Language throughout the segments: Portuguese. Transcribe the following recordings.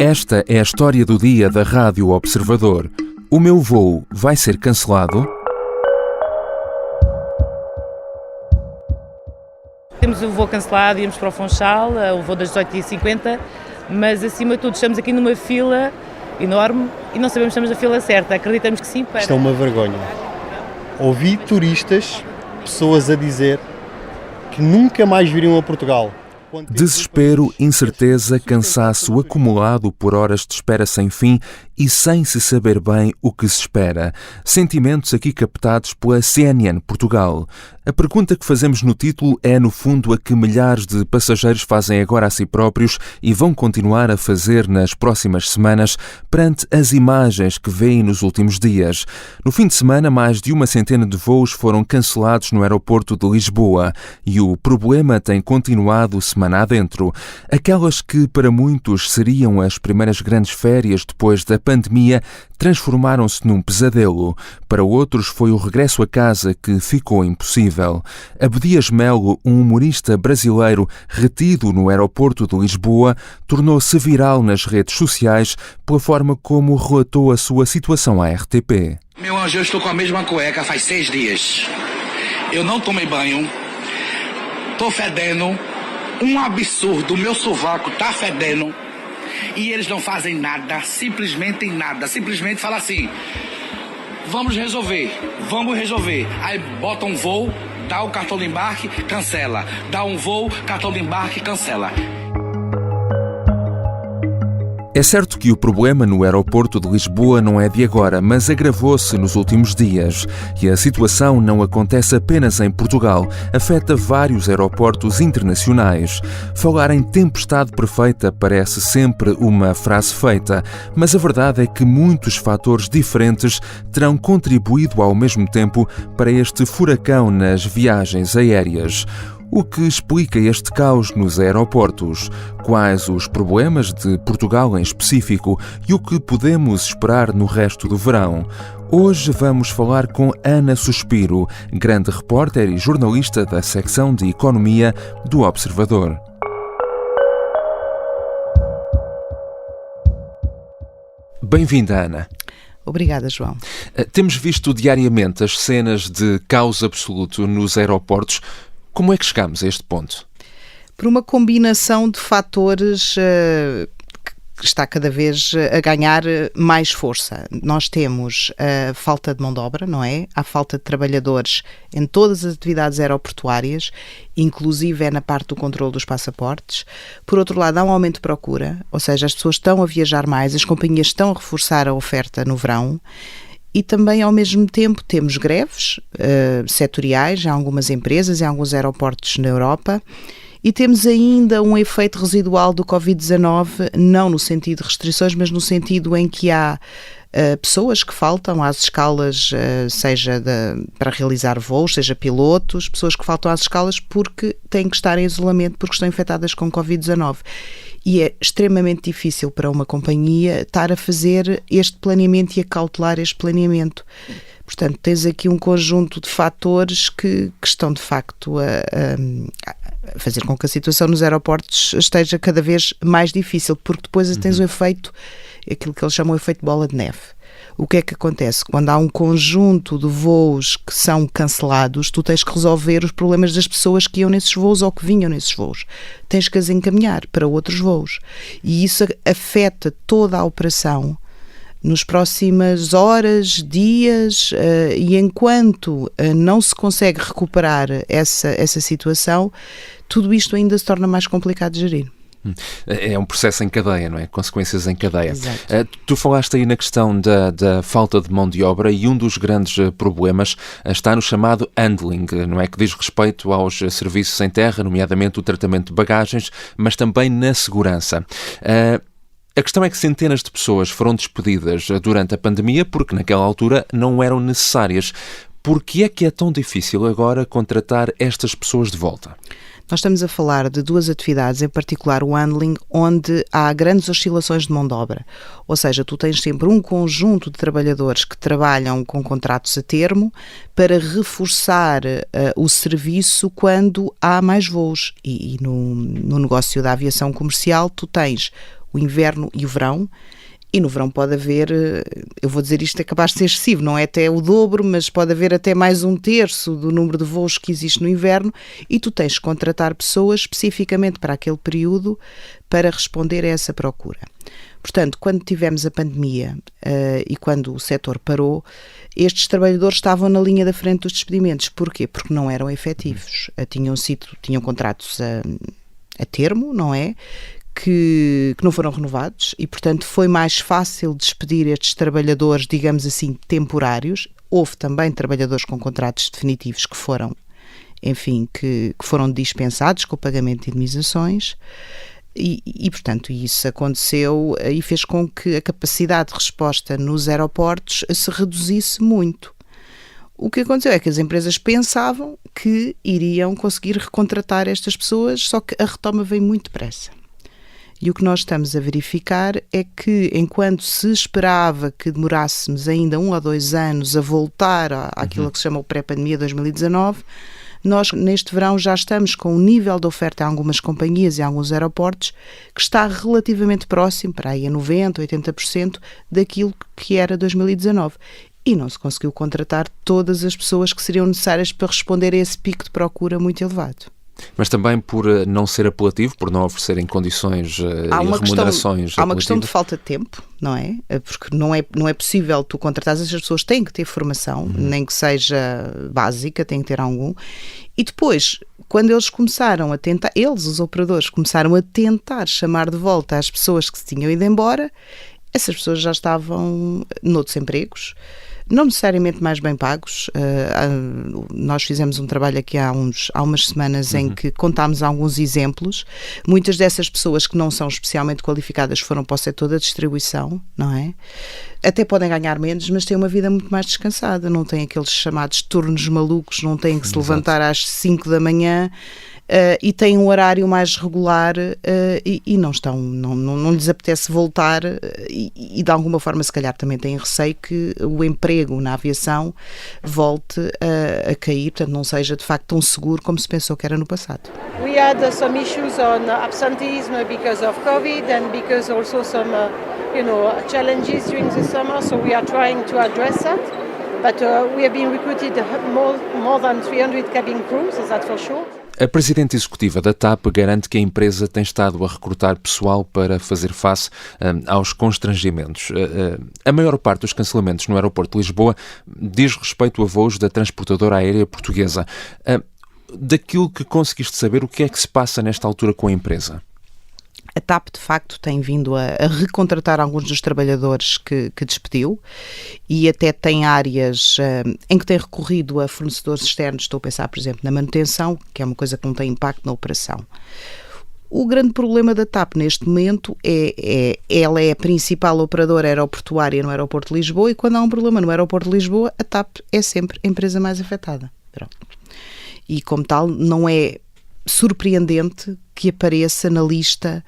Esta é a história do dia da Rádio Observador. O meu voo vai ser cancelado? Temos o voo cancelado, íamos para o Funchal, o voo das 18h50, mas acima de tudo estamos aqui numa fila enorme e não sabemos se estamos na fila certa. Acreditamos que sim. Isto é uma vergonha. Ouvi turistas, pessoas a dizer que nunca mais viriam a Portugal. Desespero, incerteza, cansaço acumulado por horas de espera sem fim e sem se saber bem o que se espera. Sentimentos aqui captados pela CNN Portugal. A pergunta que fazemos no título é, no fundo, a que milhares de passageiros fazem agora a si próprios e vão continuar a fazer nas próximas semanas perante as imagens que veem nos últimos dias. No fim de semana, mais de 100 de voos foram cancelados no aeroporto de Lisboa e o problema tem continuado semana adentro. Aquelas que para muitos seriam as primeiras grandes férias depois da pandemia transformaram-se num pesadelo. Para outros foi o regresso a casa que ficou impossível. Abdias Melo, um humorista brasileiro retido no aeroporto de Lisboa, tornou-se viral nas redes sociais pela forma como relatou a sua situação à RTP. Meu anjo, eu estou com a mesma cueca faz 6 dias. Eu não tomei banho. Tô fedendo. Um absurdo, meu sovaco tá fedendo. E eles não fazem nada, simplesmente nada. Simplesmente falam assim: vamos resolver. Aí bota um voo, dá o cartão de embarque, cancela. Dá um voo, cartão de embarque, cancela. É certo que o problema no aeroporto de Lisboa não é de agora, mas agravou-se nos últimos dias. E a situação não acontece apenas em Portugal, afeta vários aeroportos internacionais. Falar em tempestade perfeita parece sempre uma frase feita, mas a verdade é que muitos fatores diferentes terão contribuído ao mesmo tempo para este furacão nas viagens aéreas. O que explica este caos nos aeroportos? Quais os problemas de Portugal em específico e o que podemos esperar no resto do verão? Hoje vamos falar com Ana Suspiro, grande repórter e jornalista da secção de Economia do Observador. Bem-vinda, Ana. Obrigada, João. Temos visto diariamente as cenas de caos absoluto nos aeroportos. Como é que chegamos a este ponto? Por uma combinação de fatores que está cada vez a ganhar mais força. Nós temos a falta de mão de obra, não é? Há falta de trabalhadores em todas as atividades aeroportuárias, inclusive é na parte do controle dos passaportes. Por outro lado, há um aumento de procura, ou seja, as pessoas estão a viajar mais, as companhias estão a reforçar a oferta no verão. E também, ao mesmo tempo, temos greves setoriais em algumas empresas, em alguns aeroportos na Europa, e temos ainda um efeito residual do Covid-19, não no sentido de restrições, mas no sentido em que há pessoas que faltam às escalas, seja para realizar voos, seja pilotos, pessoas que faltam às escalas porque têm que estar em isolamento porque estão infectadas com Covid-19. E é extremamente difícil para uma companhia estar a fazer este planeamento e a cautelar este planeamento. Portanto, tens aqui um conjunto de fatores que estão, de facto, a fazer com que a situação nos aeroportos esteja cada vez mais difícil, porque depois tens o efeito, aquilo que eles chamam de efeito bola de neve. O que é que acontece? Quando há um conjunto de voos que são cancelados, tu tens que resolver os problemas das pessoas que iam nesses voos ou que vinham nesses voos. Tens que as encaminhar para outros voos. E isso afeta toda a operação nos próximas horas, dias, e enquanto não se consegue recuperar essa situação, tudo isto ainda se torna mais complicado de gerir. É um processo em cadeia, não é? Consequências em cadeia. Exato. Tu falaste aí na questão da falta de mão de obra e um dos grandes problemas está no chamado handling, não é? Que diz respeito aos serviços em terra, nomeadamente o tratamento de bagagens, mas também na segurança. A questão é que centenas de pessoas foram despedidas durante a pandemia porque naquela altura não eram necessárias. Por que é que é tão difícil agora contratar estas pessoas de volta? Nós estamos a falar de duas atividades, em particular o handling, onde há grandes oscilações de mão de obra. Ou seja, tu tens sempre um conjunto de trabalhadores que trabalham com contratos a termo para reforçar o serviço quando há mais voos. E no negócio da aviação comercial tu tens o inverno e o verão. E no verão pode haver, eu vou dizer isto é capaz de ser excessivo, não é até o dobro, mas pode haver até mais 1/3 do número de voos que existe no inverno, e tu tens que contratar pessoas especificamente para aquele período para responder a essa procura. Portanto, quando tivemos a pandemia e quando o setor parou, estes trabalhadores estavam na linha da frente dos despedimentos. Porquê? Porque não eram efetivos. Tinham contratos a termo, não é? Que não foram renovados e, portanto, foi mais fácil despedir estes trabalhadores, digamos assim, temporários. Houve também trabalhadores com contratos definitivos que foram, enfim, que foram dispensados com o pagamento de indemnizações e, portanto, isso aconteceu e fez com que a capacidade de resposta nos aeroportos se reduzisse muito. O que aconteceu é que as empresas pensavam que iriam conseguir recontratar estas pessoas, só que a retoma veio muito depressa. E o que nós estamos a verificar é que, enquanto se esperava que demorássemos ainda 1 ou 2 anos a voltar àquilo que se chama o pré-pandemia 2019, nós neste verão já estamos com um nível de oferta a algumas companhias e a alguns aeroportos que está relativamente próximo, para aí a 90%, 80% daquilo que era 2019. E não se conseguiu contratar todas as pessoas que seriam necessárias para responder a esse pico de procura muito elevado. Mas também por não ser apelativo, por não oferecerem condições e remunerações. Há uma questão de falta de tempo, não é? Porque não é possível tu contratares, as pessoas têm que ter formação, nem que seja básica, têm que ter algum. E depois, quando eles começaram a tentar, os operadores, começaram a tentar chamar de volta as pessoas que se tinham ido embora, essas pessoas já estavam noutros empregos, não necessariamente mais bem pagos. Nós fizemos um trabalho aqui há umas semanas em que contámos alguns exemplos. Muitas dessas pessoas que não são especialmente qualificadas foram para o setor da distribuição, não é? Até podem ganhar menos, mas têm uma vida muito mais descansada, não têm aqueles chamados turnos malucos, não têm que se levantar às 5 da manhã, e têm um horário mais regular e não lhes apetece voltar e de alguma forma se calhar também têm receio que o emprego na aviação volte a cair, portanto não seja de facto tão seguro como se pensou que era no passado. We had some issues on absenteeism because of COVID and because also some challenges during the summer, so we are trying to address that. But we have been recruited more than 300 cabin crews, that's for sure. A presidente executiva da TAP garante que a empresa tem estado a recrutar pessoal para fazer face aos constrangimentos. A maior parte dos cancelamentos no aeroporto de Lisboa diz respeito a voos da transportadora aérea portuguesa. Daquilo que conseguiste saber, o que é que se passa nesta altura com a empresa? A TAP, de facto, tem vindo a recontratar alguns dos trabalhadores que despediu e até tem áreas em que tem recorrido a fornecedores externos. Estou a pensar, por exemplo, na manutenção, que é uma coisa que não tem impacto na operação. O grande problema da TAP neste momento ela é a principal operadora aeroportuária no aeroporto de Lisboa e quando há um problema no aeroporto de Lisboa, a TAP é sempre a empresa mais afetada. Pronto. E como tal, não é surpreendente que apareça na lista,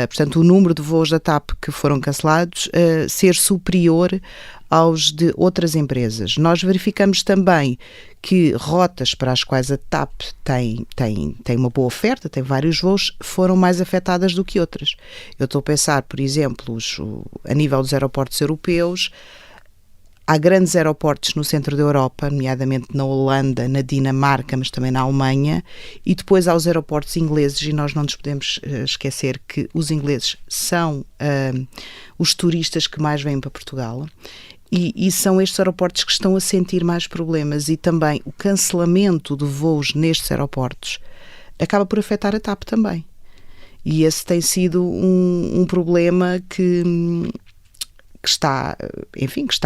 portanto, o número de voos da TAP que foram cancelados ser superior aos de outras empresas. Nós verificamos também que rotas para as quais a TAP tem uma boa oferta, tem vários voos, foram mais afetadas do que outras. Eu estou a pensar, por exemplo, a nível dos aeroportos europeus. Há grandes aeroportos no centro da Europa, nomeadamente na Holanda, na Dinamarca, mas também na Alemanha, e depois há os aeroportos ingleses, e nós não nos podemos esquecer que os ingleses são os turistas que mais vêm para Portugal, e são estes aeroportos que estão a sentir mais problemas, e também o cancelamento de voos nestes aeroportos acaba por afetar a TAP também. E esse tem sido um problema que está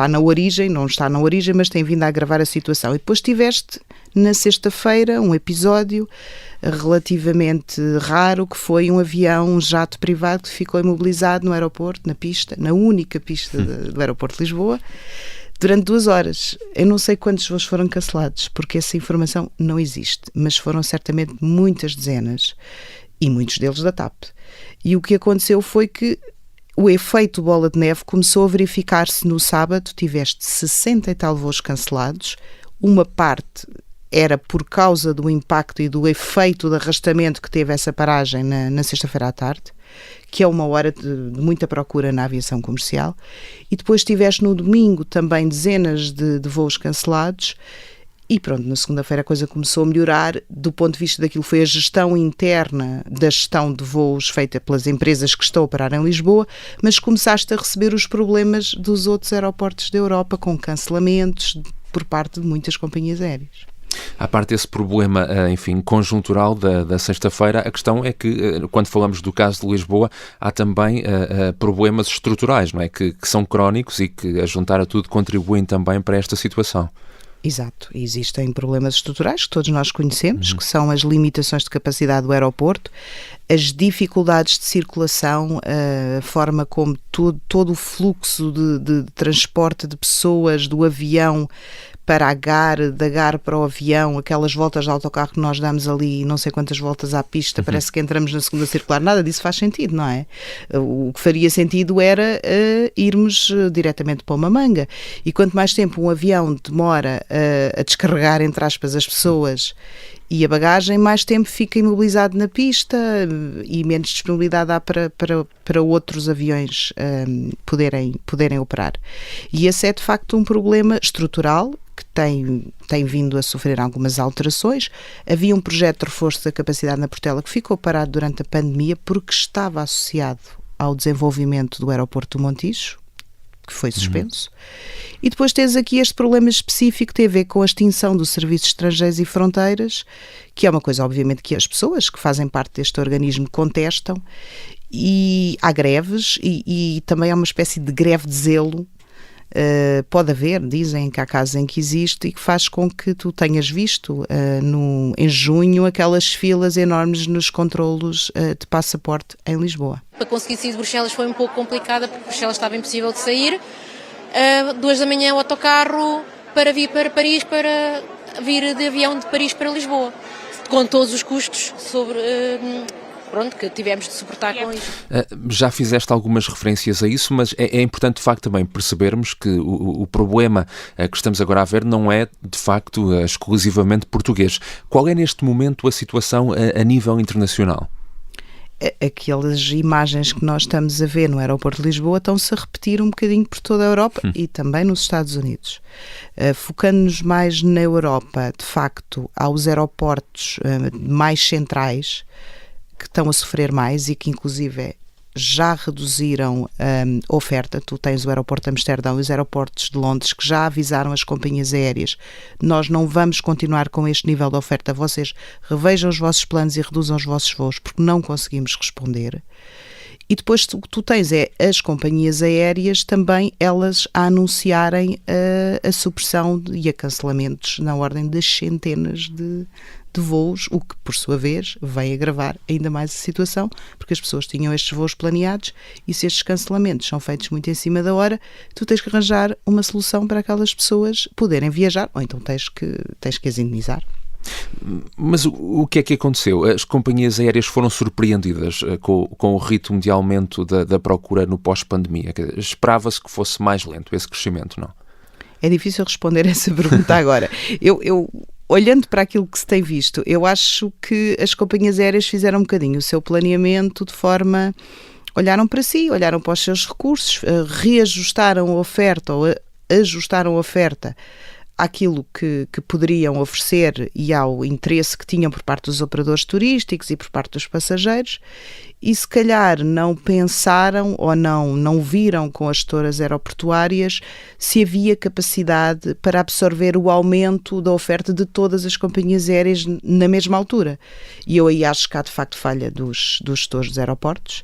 na origem, não está na origem, mas tem vindo a agravar a situação. E depois tiveste, na sexta-feira, um episódio relativamente raro, que foi um jato privado que ficou imobilizado no aeroporto, na pista, na única pista do aeroporto de Lisboa, durante 2 horas. Eu não sei quantos voos foram cancelados, porque essa informação não existe, mas foram certamente muitas dezenas, e muitos deles da TAP. E o que aconteceu foi que o efeito bola de neve começou a verificar-se no sábado, tiveste 60 e tal voos cancelados, uma parte era por causa do impacto e do efeito de arrastamento que teve essa paragem na sexta-feira à tarde, que é uma hora de muita procura na aviação comercial, e depois tiveste no domingo também dezenas de voos cancelados, e pronto, na segunda-feira a coisa começou a melhorar do ponto de vista daquilo que foi a gestão interna da gestão de voos feita pelas empresas que estão a operar em Lisboa, mas começaste a receber os problemas dos outros aeroportos da Europa, com cancelamentos por parte de muitas companhias aéreas. À parte desse problema, enfim, conjuntural da sexta-feira, a questão é que, quando falamos do caso de Lisboa, há também problemas estruturais, não é? Que são crónicos e que, a juntar a tudo, contribuem também para esta situação. Exato, existem problemas estruturais que todos nós conhecemos, que são as limitações de capacidade do aeroporto, as dificuldades de circulação, a forma como todo o fluxo de transporte de pessoas do avião para a GAR, da GAR para o avião, aquelas voltas de autocarro que nós damos ali, não sei quantas voltas à pista, parece que entramos na segunda circular, nada disso faz sentido, não é? O que faria sentido era irmos diretamente para uma manga, e quanto mais tempo um avião demora a descarregar, entre aspas, as pessoas e a bagagem, mais tempo fica imobilizado na pista e menos disponibilidade há para outros aviões poderem operar. E esse é de facto um problema estrutural que tem vindo a sofrer algumas alterações. Havia um projeto de reforço da capacidade na Portela que ficou parado durante a pandemia porque estava associado ao desenvolvimento do aeroporto do Montijo, que foi suspenso. E depois tens aqui este problema específico que tem a ver com a extinção dos serviços estrangeiros e fronteiras, que é uma coisa, obviamente, que as pessoas que fazem parte deste organismo contestam, e há greves e também há uma espécie de greve de zelo. Pode haver, dizem que há casos em que existe, e que faz com que tu tenhas visto em junho aquelas filas enormes nos controlos de passaporte em Lisboa. Para conseguir sair de Bruxelas foi um pouco complicada, porque Bruxelas estava impossível de sair. 2 da manhã o autocarro para vir para Paris, para vir de avião de Paris para Lisboa, com todos os custos que tivemos de suportar com isso. Já fizeste algumas referências a isso, mas é importante de facto também percebermos que o problema que estamos agora a ver não é de facto exclusivamente português. Qual é neste momento a situação a nível internacional? Aquelas imagens que nós estamos a ver no aeroporto de Lisboa estão-se a repetir um bocadinho por toda a Europa e também nos Estados Unidos. Focando-nos mais na Europa, de facto, há os aeroportos mais centrais que estão a sofrer mais e que inclusive já reduziram a oferta. Tu tens o aeroporto de Amsterdão e os aeroportos de Londres que já avisaram as companhias aéreas: nós não vamos continuar com este nível de oferta, vocês revejam os vossos planos e reduzam os vossos voos porque não conseguimos responder. E depois tu tens as companhias aéreas também, elas a anunciarem a supressão e a cancelamentos na ordem das centenas de voos, o que, por sua vez, vem agravar ainda mais a situação, porque as pessoas tinham estes voos planeados e se estes cancelamentos são feitos muito em cima da hora, tu tens que arranjar uma solução para aquelas pessoas poderem viajar, ou então tens que as indenizar. Mas o que é que aconteceu? As companhias aéreas foram surpreendidas com o ritmo de aumento da procura no pós-pandemia? Esperava-se que fosse mais lento esse crescimento, não? É difícil responder essa pergunta agora. Eu olhando para aquilo que se tem visto, eu acho que as companhias aéreas fizeram um bocadinho o seu planeamento de forma... Olharam para si, olharam para os seus recursos, reajustaram a oferta ou ajustaram a oferta àquilo que poderiam oferecer e ao interesse que tinham por parte dos operadores turísticos e por parte dos passageiros, e se calhar não pensaram ou não viram com as gestoras aeroportuárias se havia capacidade para absorver o aumento da oferta de todas as companhias aéreas na mesma altura. E eu aí acho que há de facto falha dos gestores dos aeroportos.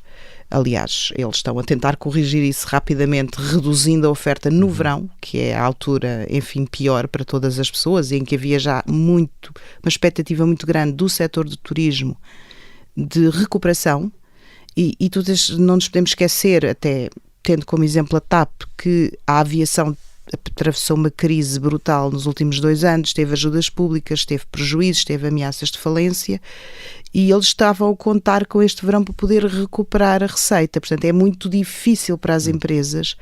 Aliás, eles estão a tentar corrigir isso rapidamente, reduzindo a oferta no verão, que é a altura, enfim, pior para todas as pessoas, em que havia já uma expectativa muito grande do setor do turismo de recuperação. E não nos podemos esquecer, até tendo como exemplo a TAP, que a aviação atravessou uma crise brutal nos últimos 2 anos, teve ajudas públicas, teve prejuízos, teve ameaças de falência, e eles estavam a contar com este verão para poder recuperar a receita. Portanto, é muito difícil para as empresas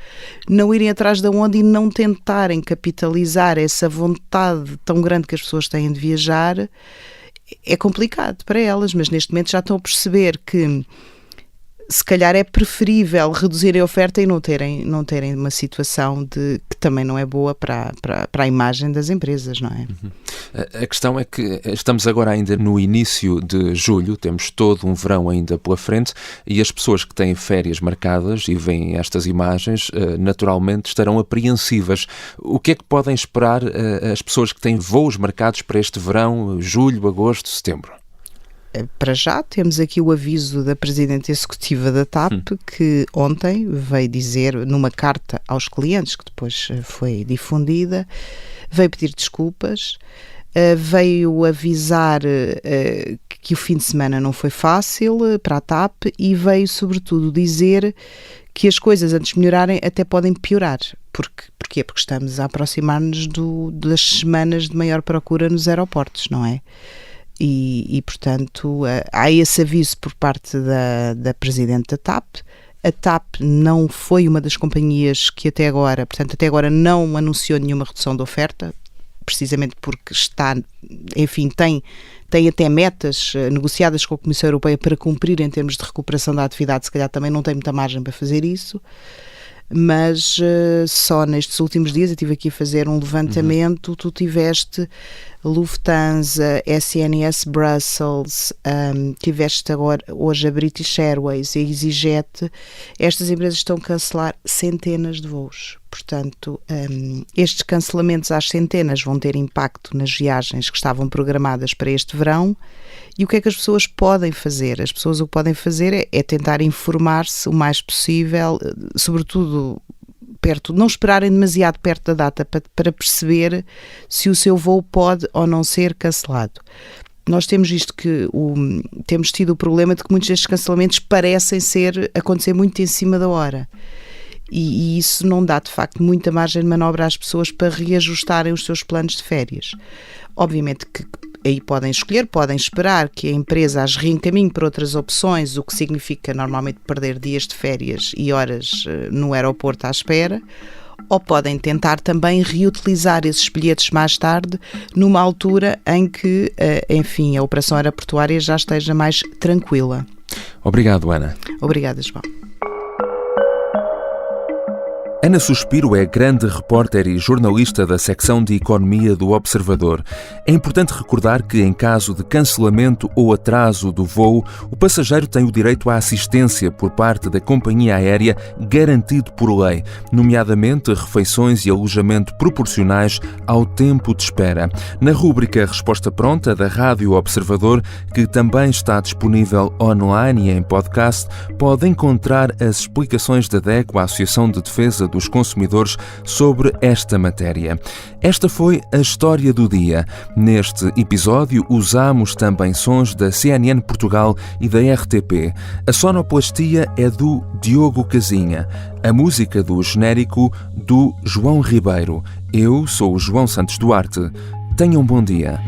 não irem atrás da onda e não tentarem capitalizar essa vontade tão grande que as pessoas têm de viajar. É complicado para elas, mas neste momento já estão a perceber que se calhar é preferível reduzirem a oferta e não terem uma situação que também não é boa para a imagem das empresas, não é? A questão é que estamos agora ainda no início de julho, temos todo um verão ainda pela frente e as pessoas que têm férias marcadas e veem estas imagens, naturalmente estarão apreensivas. O que é que podem esperar as pessoas que têm voos marcados para este verão, julho, agosto, setembro? Para já temos aqui o aviso da Presidente Executiva da TAP, que ontem veio dizer, numa carta aos clientes, que depois foi difundida, veio pedir desculpas, veio avisar que o fim de semana não foi fácil para a TAP e veio sobretudo dizer que as coisas, antes de melhorarem, até podem piorar. Porquê? Porque estamos a aproximar-nos das semanas de maior procura nos aeroportos, não é? E, portanto, há esse aviso por parte da Presidente da TAP. A TAP não foi uma das companhias que até agora não anunciou nenhuma redução de oferta, precisamente porque tem até metas negociadas com a Comissão Europeia para cumprir em termos de recuperação da atividade, se calhar também não tem muita margem para fazer isso. Mas só nestes últimos dias eu estive aqui a fazer um levantamento, tu tiveste Lufthansa, SNS Brussels, tiveste agora hoje a British Airways e a EasyJet. Estas empresas estão a cancelar centenas de voos. Portanto, estes cancelamentos às centenas vão ter impacto nas viagens que estavam programadas para este verão. E o que é que as pessoas podem fazer? As pessoas o que podem fazer é tentar informar-se o mais possível, sobretudo não esperarem demasiado perto da data para perceber se o seu voo pode ou não ser cancelado. Nós temos visto temos tido o problema de que muitos destes cancelamentos parecem acontecer muito em cima da hora. E isso não dá, de facto, muita margem de manobra às pessoas para reajustarem os seus planos de férias. Obviamente que aí podem esperar que a empresa as reencaminhe para outras opções, o que significa normalmente perder dias de férias e horas no aeroporto à espera, ou podem tentar também reutilizar esses bilhetes mais tarde, numa altura em que, enfim, a operação aeroportuária já esteja mais tranquila. Obrigado, Ana. Obrigada, João. Ana Suspiro é grande repórter e jornalista da secção de Economia do Observador. É importante recordar que, em caso de cancelamento ou atraso do voo, o passageiro tem o direito à assistência por parte da companhia aérea garantido por lei, nomeadamente refeições e alojamento proporcionais ao tempo de espera. Na rúbrica Resposta Pronta da Rádio Observador, que também está disponível online e em podcast, pode encontrar as explicações da DECO, a Associação de Defesa dos Consumidores, sobre esta matéria. Esta foi a história do dia. Neste episódio usamos também sons da CNN Portugal e da RTP. A sonoplastia é do Diogo Casinha. A música do genérico do João Ribeiro. Eu sou o João Santos Duarte. Tenham um bom dia.